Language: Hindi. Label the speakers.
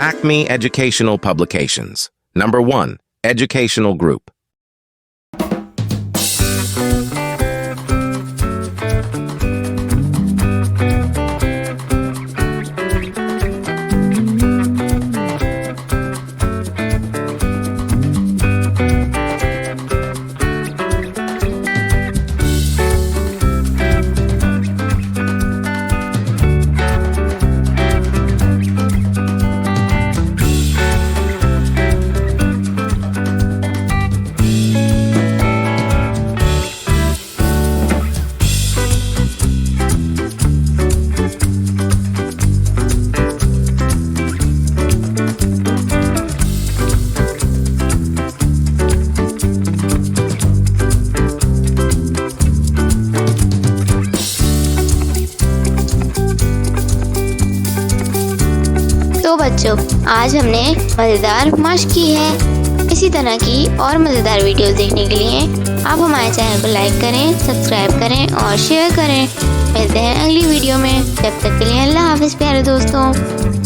Speaker 1: Acme Educational Publications. Number 1. Educational Group.
Speaker 2: तो बच्चों, आज हमने मज़ेदार मशक की है। इसी तरह की और मज़ेदार वीडियोस देखने के लिए आप हमारे चैनल को लाइक करें, सब्सक्राइब करें और शेयर करें। मिलते हैं अगली वीडियो में। जब तक के लिए अल्लाह हाफ़िज़ प्यारे दोस्तों।